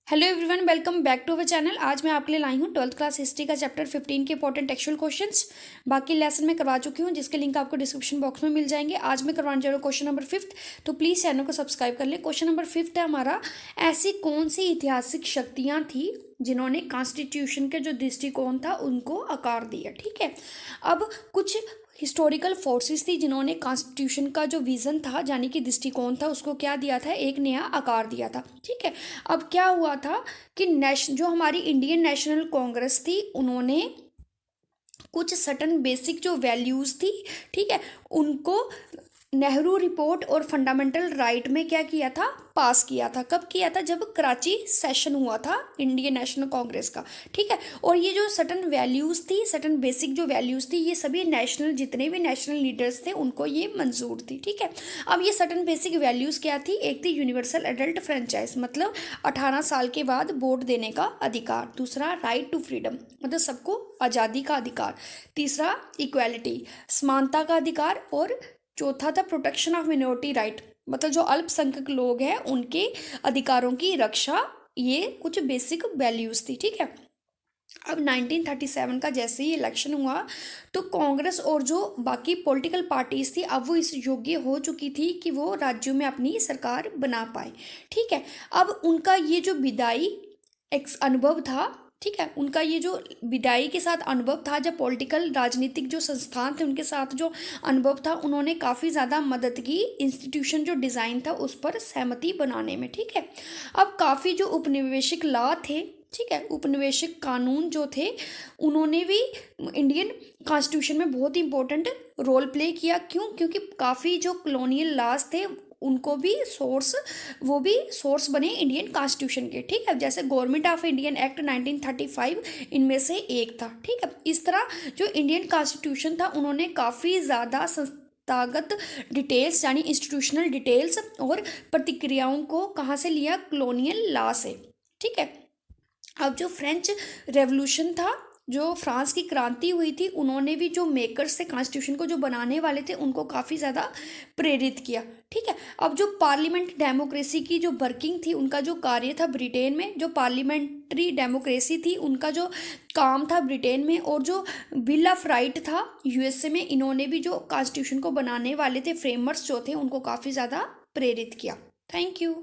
Hello everyone, welcome back to our channel. आज मैं आपके लिए लाई हूँ 12th क्लास हिस्ट्री का चैप्टर 15 के इंपॉर्टेंट टेक्सचुअल क्वेश्चंस। बाकी लेसन में करवा चुकी हूँ, जिसके लिंक आपको डिस्क्रिप्शन बॉक्स में मिल जाएंगे। आज मैं करवाने जा रहा हूँ क्वेश्चन नंबर 5, तो प्लीज़ चैनल को सब्सक्राइब कर लें। क्वेश्चन नंबर 5 है हमारा, ऐसी कौन सी ऐतिहासिक शक्तियाँ थी जिन्होंने कॉन्स्टिट्यूशन के जो दृष्टिकोण था उनको आकार दिया। ठीक है, अब कुछ हिस्टोरिकल फोर्सेस थी जिन्होंने कॉन्स्टिट्यूशन का जो विज़न था, यानी कि दृष्टिकोण था, उसको क्या दिया था, एक नया आकार दिया था। ठीक है, अब क्या हुआ था कि जो हमारी इंडियन नेशनल कांग्रेस थी, उन्होंने कुछ सटन बेसिक जो वैल्यूज़ थी, ठीक है, उनको नेहरू रिपोर्ट और फंडामेंटल राइट में क्या किया था, पास किया था। कब किया था? जब कराची सेशन हुआ था इंडियन नेशनल कांग्रेस का। ठीक है, और ये जो सटन वैल्यूज़ थी, सटन बेसिक जो वैल्यूज़ थी, ये सभी नेशनल, जितने भी नेशनल लीडर्स थे उनको ये मंजूर थी। ठीक है, अब ये सटन बेसिक वैल्यूज़ क्या थी? एक थी यूनिवर्सल एडल्ट फ्रेंचाइज, मतलब 18 साल के बाद वोट देने का अधिकार। दूसरा, राइट टू फ्रीडम, मतलब सबको आज़ादी का अधिकार। तीसरा, इक्वालिटी, समानता का अधिकार। और चौथा था प्रोटेक्शन ऑफ मिनोरिटी राइट, मतलब जो अल्पसंख्यक लोग हैं उनके अधिकारों की रक्षा। ये कुछ बेसिक वैल्यूज़ थी। ठीक है, अब 1937 का जैसे ही इलेक्शन हुआ तो कांग्रेस और जो बाकी पॉलिटिकल पार्टीज थी, अब वो इस योग्य हो चुकी थी कि वो राज्यों में अपनी सरकार बना पाए। ठीक है, अब उनका ये जो विदाई एक अनुभव था, ठीक है, उनका ये जो विदाई के साथ अनुभव था, जब पॉलिटिकल राजनीतिक जो संस्थान थे उनके साथ जो अनुभव था, उन्होंने काफ़ी ज़्यादा मदद की इंस्टीट्यूशन जो डिज़ाइन था उस पर सहमति बनाने में। ठीक है, अब काफ़ी जो उपनिवेशिक लॉ थे, ठीक है, उपनिवेशिक कानून जो थे, उन्होंने भी इंडियन कॉन्स्टिट्यूशन में बहुत इंपॉर्टेंट रोल प्ले किया। क्यों? क्योंकि काफ़ी जो कॉलोनियल लॉज थे उनको भी सोर्स, वो भी सोर्स बने इंडियन कॉन्स्टिट्यूशन के। ठीक है, जैसे गवर्नमेंट ऑफ इंडियन एक्ट 1935 इनमें से एक था। ठीक है, इस तरह जो इंडियन कॉन्स्टिट्यूशन था, उन्होंने काफ़ी ज़्यादा संस्थागत डिटेल्स, यानी इंस्टीट्यूशनल डिटेल्स और प्रतिक्रियाओं को कहाँ से लिया? कॉलोनियल लॉ से। ठीक है, अब जो फ्रेंच रेवोल्यूशन था, जो फ्रांस की क्रांति हुई थी, उन्होंने भी जो मेकर्स थे कॉन्स्टिट्यूशन को, जो बनाने वाले थे, उनको काफ़ी ज़्यादा प्रेरित किया। ठीक है, अब जो पार्लियामेंट डेमोक्रेसी की जो वर्किंग थी, उनका जो कार्य था ब्रिटेन में, जो पार्लियामेंट्री डेमोक्रेसी थी उनका जो काम था ब्रिटेन में, और जो बिल ऑफ राइट था यूएसए में, इन्होंने भी जो कॉन्स्टिट्यूशन को बनाने वाले थे फ्रेमर्स जो थे, उनको काफ़ी ज़्यादा प्रेरित किया। Thank you.